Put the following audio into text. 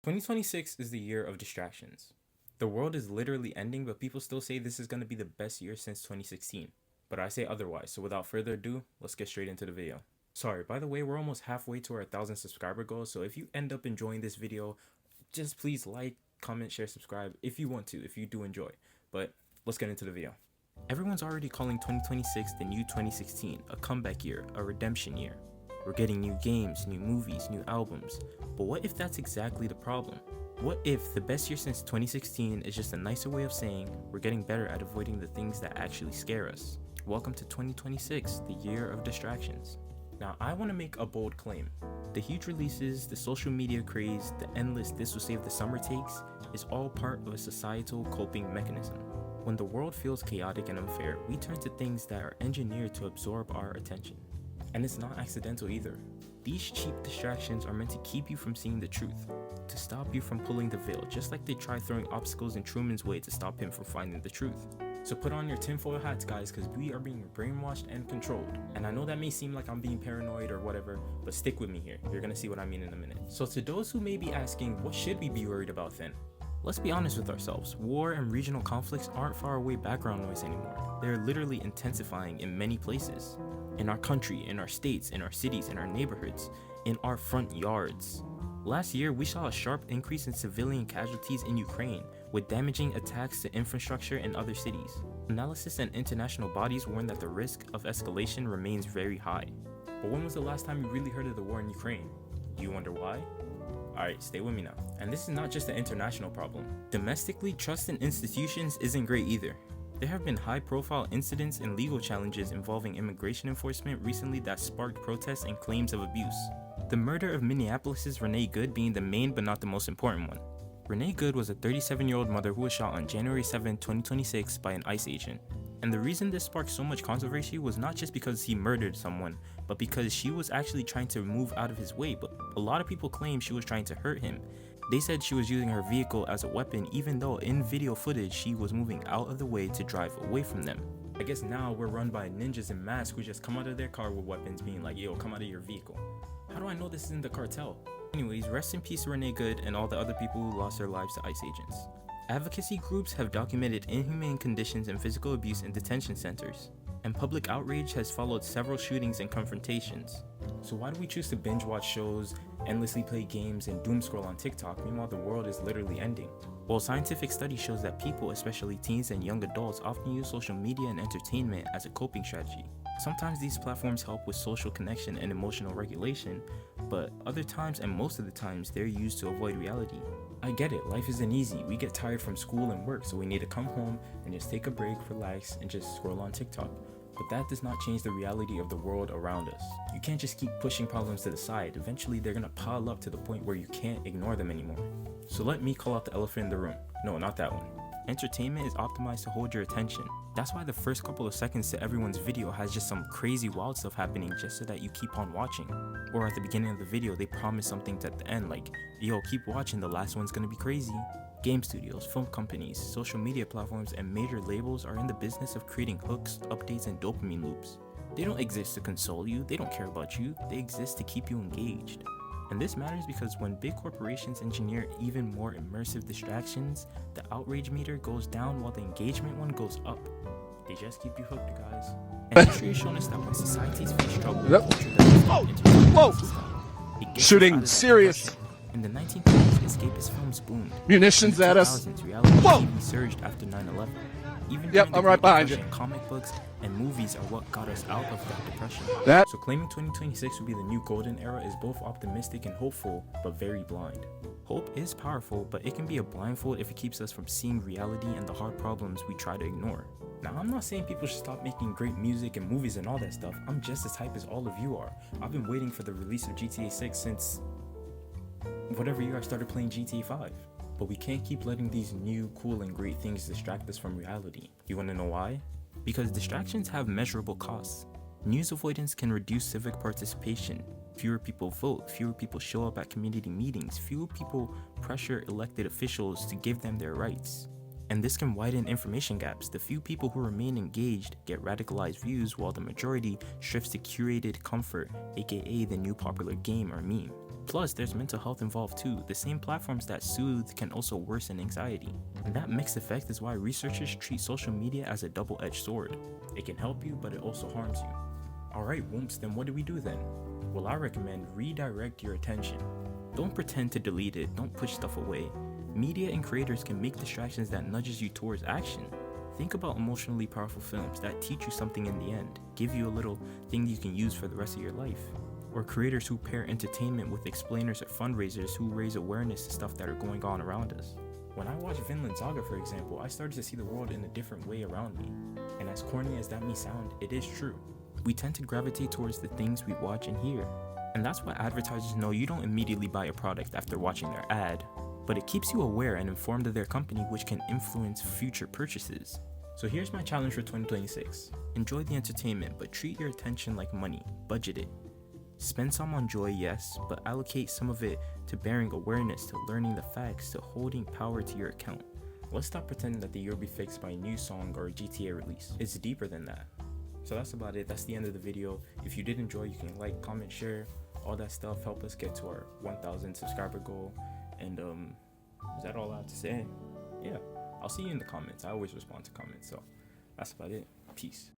2026 is the year of distractions. The world is literally ending, but people still say this is going to be the best year since 2016. But I say otherwise, so without further ado, let's get straight into the video. Sorry, by the way, we're almost halfway to our 1,000 subscriber goal, so if you end up enjoying this video, just please like, comment, share, subscribe if you want to, if you do enjoy. But let's get into the video. Everyone's already calling 2026 the new 2016, a comeback year, a redemption year. We're getting new games, new movies, new albums. But what if that's exactly the problem? What if the best year since 2016 is just a nicer way of saying we're getting better at avoiding the things that actually scare us? Welcome to 2026, the year of distractions. Now, I want to make a bold claim. The huge releases, the social media craze, the endless "this will save the summer" takes is all part of a societal coping mechanism. When the world feels chaotic and unfair, we turn to things that are engineered to absorb our attention. And it's not accidental either. These cheap distractions are meant to keep you from seeing the truth, to stop you from pulling the veil, just like they tried throwing obstacles in Truman's way to stop him from finding the truth. So put on your tinfoil hats, guys, because we are being brainwashed and controlled. And I know that may seem like I'm being paranoid or whatever, but stick with me here. You're gonna see what I mean in a minute. So to those who may be asking, what should we be worried about then? Let's be honest with ourselves. War and regional conflicts aren't far away background noise anymore. They're literally intensifying in many places. In our country, in our states, in our cities, in our neighborhoods, in our front yards. Last year, we saw a sharp increase in civilian casualties in Ukraine, with damaging attacks to infrastructure in other cities. Analysis and international bodies warn that the risk of escalation remains very high. But when was the last time you really heard of the war in Ukraine? Do you wonder why? Alright, stay with me now. And this is not just an international problem. Domestically, trust in institutions isn't great either. There have been high-profile incidents and legal challenges involving immigration enforcement recently that sparked protests and claims of abuse. The murder of Minneapolis' Renee Good being the main but not the most important one. Renee Good was a 37-year-old mother who was shot on January 7, 2026 by an ICE agent. And the reason this sparked so much controversy was not just because he murdered someone, but because she was actually trying to move out of his way, but a lot of people claim she was trying to hurt him. They said she was using her vehicle as a weapon even though in video footage she was moving out of the way to drive away from them. I guess now we're run by ninjas in masks who just come out of their car with weapons being like, yo, come out of your vehicle. How do I know this isn't the cartel? Anyways, rest in peace Renee Good and all the other people who lost their lives to ICE agents. Advocacy groups have documented inhumane conditions and physical abuse in detention centers, and public outrage has followed several shootings and confrontations. So why do we choose to binge watch shows, endlessly play games, and doom scroll on TikTok meanwhile the world is literally ending? Well, scientific study shows that people, especially teens and young adults, often use social media and entertainment as a coping strategy. Sometimes these platforms help with social connection and emotional regulation, but other times and most of the times they're used to avoid reality. I get it, life isn't easy. We get tired from school and work, so we need to come home and just take a break, relax, and just scroll on TikTok. But that does not change the reality of the world around us. You can't just keep pushing problems to the side. Eventually, they're gonna pile up to the point where you can't ignore them anymore. So let me call out the elephant in the room. No, not that one. Entertainment is optimized to hold your attention. That's why the first couple of seconds to everyone's video has just some crazy wild stuff happening just so that you keep on watching. Or at the beginning of the video, they promise something at the end like, yo, keep watching, the last one's gonna be crazy. Game studios, film companies, social media platforms, and major labels are in the business of creating hooks, updates, and dopamine loops. They don't exist to console you, they don't care about you, they exist to keep you engaged. And this matters because when big corporations engineer even more immersive distractions, the outrage meter goes down while the engagement one goes up. They just keep you hooked, guys. And history has shown us that when societies face trouble, culture doesn't stop entertainment system. It gets us Shooting out of that serious. depression. In the 1930s, escapist films boomed. Munitions In the at us. 2000s, reality TV surged after 9/11. Even during the I'm right Great behind you. Depression, comic books and movies are what got us out of that depression. That- So claiming 2026 will be the new golden era is both optimistic and hopeful, but very blind. Hope is powerful, but it can be a blindfold if it keeps us from seeing reality and the hard problems we try to ignore. Now, I'm not saying people should stop making great music and movies and all that stuff. I'm just as hype as all of you are. I've been waiting for the release of GTA 6 since whatever year I started playing GTA 5. But we can't keep letting these new, cool, and great things distract us from reality. You wanna know why? Because distractions have measurable costs. News avoidance can reduce civic participation. Fewer people vote, fewer people show up at community meetings, fewer people pressure elected officials to give them their rights. And this can widen information gaps. The few people who remain engaged get radicalized views while the majority shifts to curated comfort, aka the new popular game or meme. Plus, there's mental health involved too. The same platforms that soothe can also worsen anxiety. And that mixed effect is why researchers treat social media as a double-edged sword. It can help you, but it also harms you. Alright, Wumps, then what do we do then? Well, I recommend redirect your attention. Don't pretend to delete it, don't push stuff away. Media and creators can make distractions that nudges you towards action. Think about emotionally powerful films that teach you something in the end, give you a little thing you can use for the rest of your life. Or creators who pair entertainment with explainers at fundraisers who raise awareness to stuff that are going on around us. When I watched Vinland Saga, for example, I started to see the world in a different way around me. And as corny as that may sound, it is true. We tend to gravitate towards the things we watch and hear. And that's why advertisers know you don't immediately buy a product after watching their ad, but it keeps you aware and informed of their company, which can influence future purchases. So here's my challenge for 2026. Enjoy the entertainment, but treat your attention like money. Budget it. Spend some on joy, yes, but allocate some of it to bearing awareness, to learning the facts, to holding power to your account. Let's stop pretending that the year will be fixed by a new song or a GTA release. It's deeper than that. So that's about it. That's the end of the video. If you did enjoy, you can like, comment, share, all that stuff. Help us get to our 1,000 subscriber goal. And is that all I have to say? Yeah, I'll see you in the comments. I always respond to comments. So that's about it. Peace.